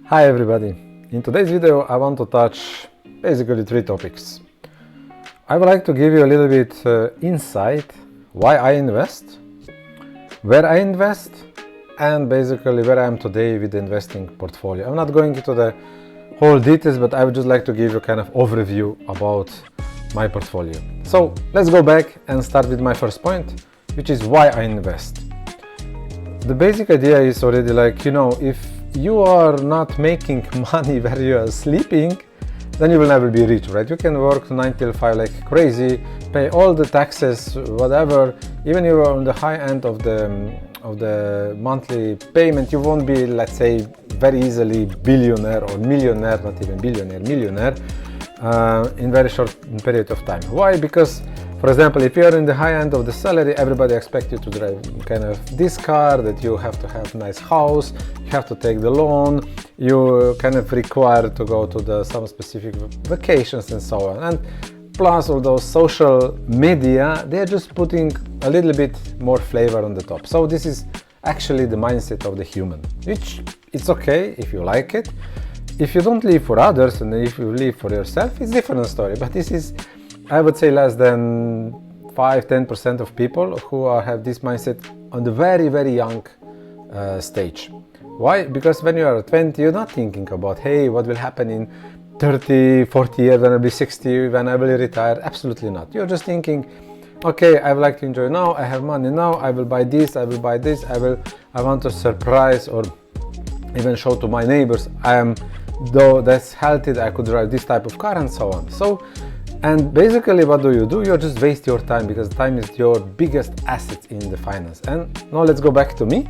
Hi everybody! In today's video I want to touch basically three topics. I would like to give you a little bit insight why I invest, where I invest, and basically where I am today with the investing portfolio. I'm not going into the whole details, but I would just like to give you kind of overview about my portfolio. So let's go back and start with my first point, which is why I invest. The basic idea is already like, if you are not making money where you are sleeping, then you will never be rich, right? You can work 9 till 5 like crazy, pay all the taxes, whatever. Even if you are on the high end of the monthly payment, you won't be, let's say, very easily billionaire or millionaire, not even billionaire, millionaire, in very short period of time. Why? Because, for example, if you are in the high end of the salary, everybody expects you to drive kind of this car, that you have to have a nice house, you have to take the loan, you kind of require to go to some specific vacations and so on. And plus all those social media, they're just putting a little bit more flavor on the top. So this is actually the mindset of the human, which it's okay if you like it. If you don't live for others and if you live for yourself, it's a different story. But this is, I would say, less than 5-10% of people who have this mindset on the very, very young stage. Why? Because when you are 20, you're not thinking about, hey, what will happen in 30, 40 years when I'll be 60, when I will retire. Absolutely not. You're just thinking, okay, I would like to enjoy now, I have money now, I will buy this, I will buy this, I want to surprise or even show to my neighbors though that's healthy, that I could drive this type of car and so on. And basically what do? You just waste your time, because time is your biggest asset in the finance. And now let's go back to me.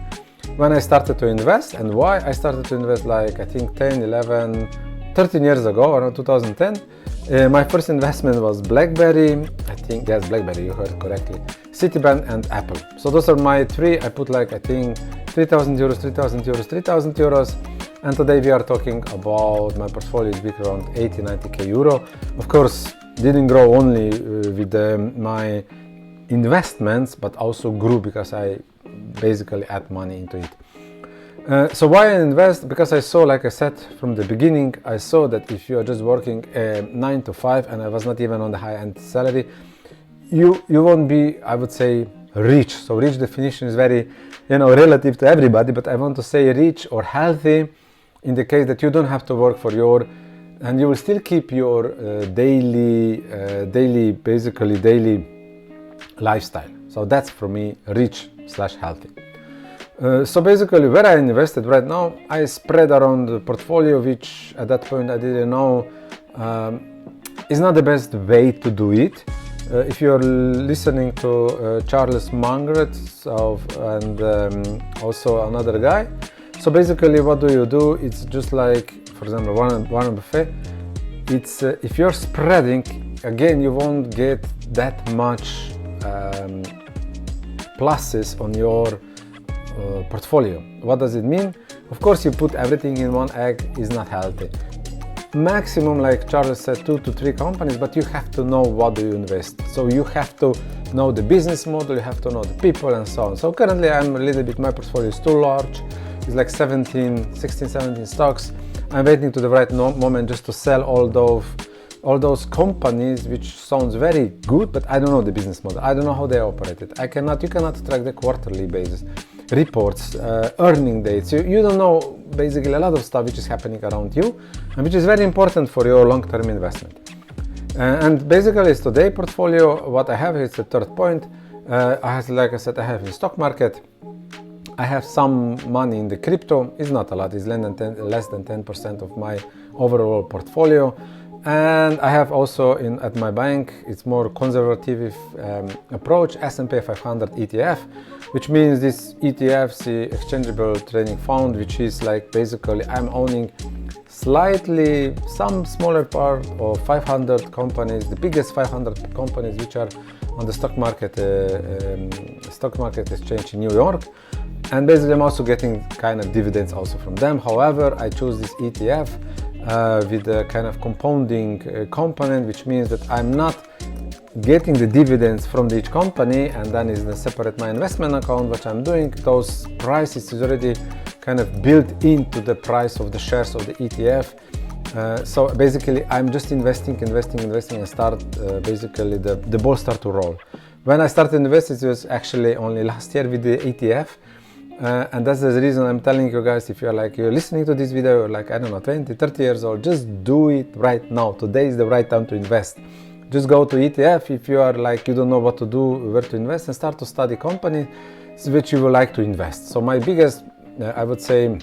When I started to invest, and why I started to invest, like I think 10, 11, 13 years ago, around 2010. My first investment was BlackBerry, I think, yes, BlackBerry, you heard correctly, Citibank and Apple. So those are my three. I put like, I think, 3,000 euros, 3,000 euros, 3,000 euros. And today we are talking about my portfolio is big, around 80-90k euro. Of course, didn't grow only with my investments, but also grew because I basically add money into it. So why I invest? Because I saw, like I said from the beginning, I saw that if you are just working 9 to 5, and I was not even on the high end salary, you won't be, I would say, rich. So rich definition is very, relative to everybody, but I want to say rich or healthy in the case that you don't have to work for and you will still keep your daily lifestyle. So that's for me rich/healthy. So basically where I invested right now, I spread around the portfolio, which at that point I didn't know is not the best way to do it. If you're listening to Charles Munger and also another guy, so basically what do? It's just like, for example, Warren Buffett. It's if you're spreading, again, you won't get that much pluses on your portfolio. What does it mean? Of course, you put everything in one egg is not healthy. Maximum, like Charles said, 2 to 3 companies, but you have to know what do you invest. So you have to know the business model, you have to know the people and so on. So currently I'm a little bit, my portfolio is too large. It's like 16, 17 stocks. I'm waiting to the right moment just to sell all those companies, which sounds very good, but I don't know the business model. I don't know how they operate it. You cannot track the quarterly basis, reports, earning dates. You don't know basically a lot of stuff which is happening around you, and which is very important for your long-term investment. And basically it's today portfolio. What I have is the third point. Like I said, I have in stock market. I have some money in the crypto. It's not a lot. It's less than 10% of my overall portfolio. And I have also at my bank, it's more conservative approach, S&P 500 ETF, which means this ETF, the exchangeable trading fund, which is like basically I'm owning slightly some smaller part of 500 companies, the biggest 500 companies which are on the stock market exchange in New York. And basically I'm also getting kind of dividends also from them. However, I choose this ETF with a kind of compounding component, which means that I'm not getting the dividends from each company and then is separate my investment account, which I'm doing. Those prices is already kind of built into the price of the shares of the ETF. So basically I'm just investing and start basically the ball start to roll. When I started investing, it was actually only last year with the ETF. And that's the reason I'm telling you guys, if you're listening to this video, you're like, I don't know, 20, 30 years old, just do it right now. Today is the right time to invest. Just go to ETF if you are like, you don't know what to do, where to invest, and start to study companies which you would like to invest. So my biggest, I would say,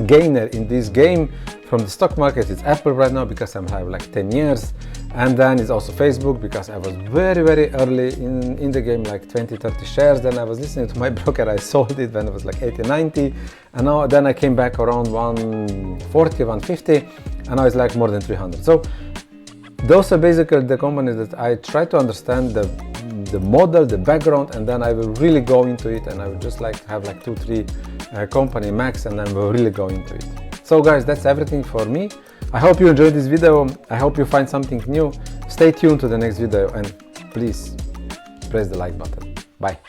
gainer in this game from the stock market is Apple right now, because I have like 10 years. And then it's also Facebook, because I was very early in the game, like 20-30 shares. Then I was listening to my broker, I sold it when it was like 80-90, and now then I came back around 140, 150, and now it's like more than 300. So those are basically the companies that I try to understand the model, the background, and then I will really go into it, and I would just like to have like 2-3 company max, and then we'll really go into it. So guys, that's everything for me. I hope you enjoyed this video. I hope you find something new. Stay tuned to the next video, and please press the like button. Bye.